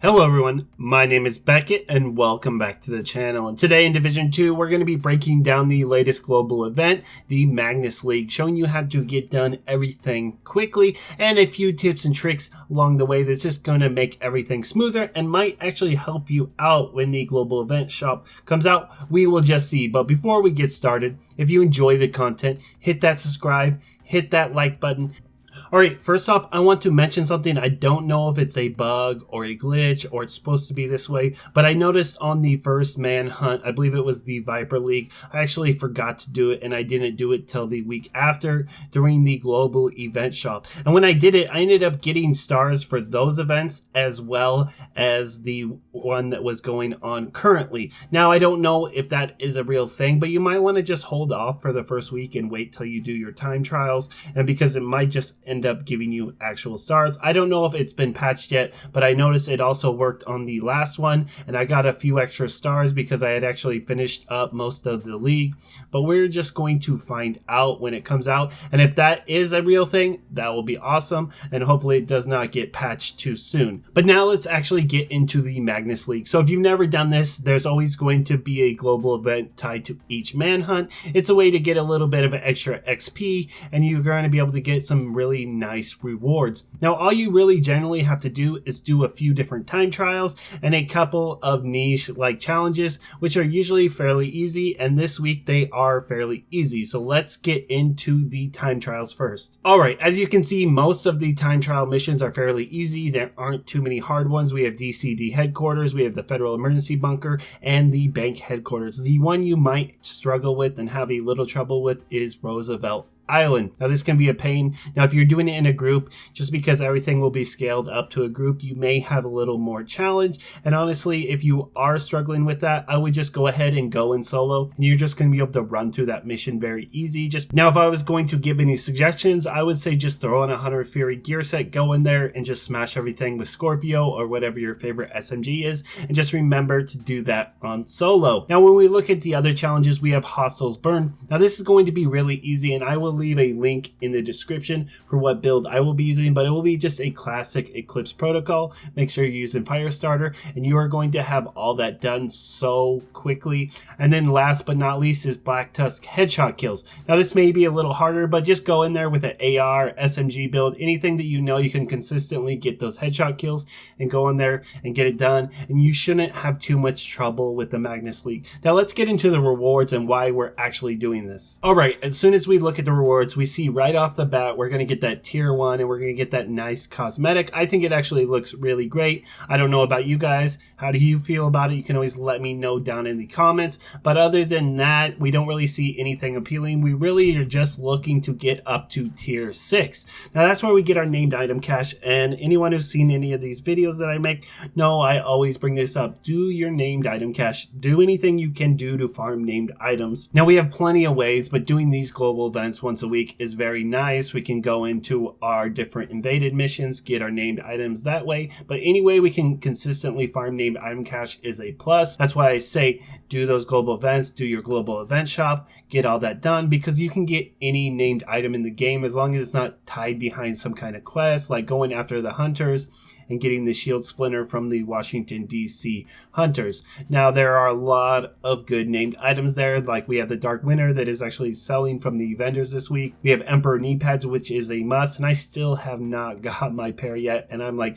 Hello everyone, my name is Beckett and welcome back to the channel. And today in Division 2 we're going to be breaking down the latest global event, the Magnus League, showing you how to get done everything quickly and a few tips and tricks along the way that's just going to make everything smoother and might actually help you out when the global event shop comes out. We will just see. But before we get started, if you enjoy the content, hit that subscribe, hit that like button. Alright, first off, I want to mention something. I don't know if it's a bug or a glitch or it's supposed to be this way, but I noticed on the first manhunt, I believe it was the Viper League, I actually forgot to do it and I didn't do it till the week after during the global event shop. And when I did it, I ended up getting stars for those events as well as the one that was going on currently. Now, I don't know if that is a real thing, but you might want to just hold off for the first week and wait till you do your time trials, and because it might just end up giving you actual stars. I don't know if it's been patched yet, but I noticed it also worked on the last one and I got a few extra stars because I had actually finished up most of the league. But we're just going to find out when it comes out, and if that is a real thing, that will be awesome, and hopefully it does not get patched too soon. But now let's actually get into the Magnus League. So if you've never done this, there's always going to be a global event tied to each manhunt. It's a way to get a little bit of extra XP and you're going to be able to get some really nice rewards. Now, all you really generally have to do is do a few different time trials and a couple of niche like challenges, which are usually fairly easy, and this week they are fairly easy. So let's get into the time trials first. Alright, as you can see, most of the time trial missions are fairly easy. There aren't too many hard ones. We have DCD headquarters, we have the Federal Emergency Bunker, and the bank headquarters. The one you might struggle with and have a little trouble with is Roosevelt Island. Now, this can be a pain. Now, if you're doing it in a group, just because everything will be scaled up to a group, you may have a little more challenge. And honestly, if you are struggling with that, I would just go ahead and go in solo, and you're just going to be able to run through that mission very easy. Just now, if I was going to give any suggestions, I would say just throw on a Hunter Fury gear set, go in there and just smash everything with Scorpio or whatever your favorite SMG is, and just remember to do that on solo. Now, when we look at the other challenges, we have Hostiles Burn. Now, this is going to be really easy, and I will leave a link in the description for what build I will be using, but it will be just a classic Eclipse protocol. Make sure you're using Firestarter, and you are going to have all that done so quickly. And then last but not least is Black Tusk Hedgehog kills. Now, this may be a little harder, but just go in there with an AR, SMG build, anything that you know you can consistently get those headshot kills, and go in there and get it done, and you shouldn't have too much trouble with the Magnus League. Now, let's get into the rewards and why we're actually doing this. Alright, as soon as we look at the rewards, we see right off the bat we're going to get that tier 1 and we're going to get that nice cosmetic. I think it actually looks really great. I don't know about you guys. How do you feel about it? You can always let me know down in the comments. But other than that, we don't really see anything appealing. We really are just looking to get up to tier 6. Now, that's where we get our named item cache, and anyone who's seen any of these videos that I make know I always bring this up. Do your named item cache. Do anything you can do to farm named items. Now, we have plenty of ways, but doing these global events once a week is very nice. We can go into our different invaded missions, get our named items that way, but any way we can consistently farm named item cache is a plus. That's why I say do those global events, do your global event shop, get all that done, because you can get any named item in the game as long as it's not tied behind some kind of quest, like going after the hunters and getting the shield splinter from the Washington DC hunters. Now, there are a lot of good named items there, like we have the Dark Winter that is actually selling from the vendors this week. We have Emperor knee pads, which is a must, and I still have not got my pair yet, and I'm like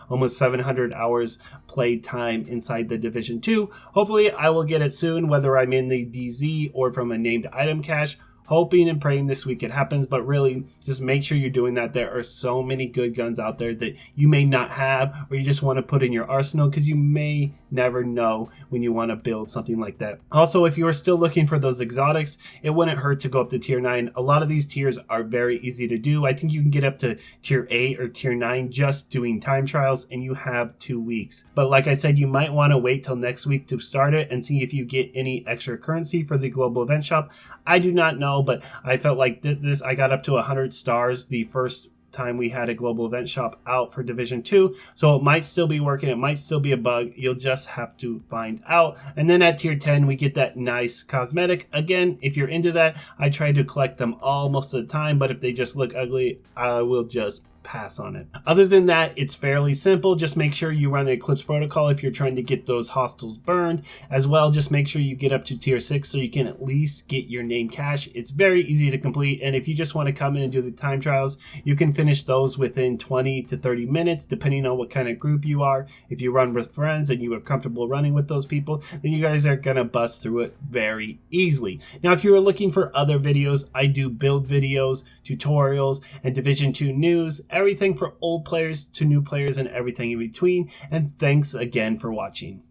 almost 700 hours play time inside the Division 2. Hopefully I will get it soon, whether I'm in the DZ or from a named item cache. Hoping and praying this week it happens, but really just make sure you're doing that. There are so many good guns out there that you may not have, or you just want to put in your arsenal, because you may never know when you want to build something like that. Also, if you are still looking for those exotics, it wouldn't hurt to go up to tier 9. A lot of these tiers are very easy to do. I think you can get up to tier 8 or tier 9 just doing time trials, and you have 2 weeks. But like I said, you might want to wait till next week to start it and see if you get any extra currency for the global event shop. I do not know, but I felt like I got up to 100 stars the first time we had a global event shop out for Division 2, so it might still be working, it might still be a bug, you'll just have to find out. And then at tier 10 we get that nice cosmetic. Again, if you're into that, I try to collect them all most of the time, but if they just look ugly, I will just pass on it. Other than that, it's fairly simple. Just make sure you run an Eclipse protocol if you're trying to get those hostiles burned. As well, just make sure you get up to tier 6 so you can at least get your name cache. It's very easy to complete, and if you just want to come in and do the time trials, you can finish those within 20 to 30 minutes, depending on what kind of group you are. If you run with friends and you are comfortable running with those people, then you guys are gonna bust through it very easily. Now, if you are looking for other videos, I do build videos, tutorials, and Division 2 news, everything for old players to new players and everything in between. And thanks again for watching.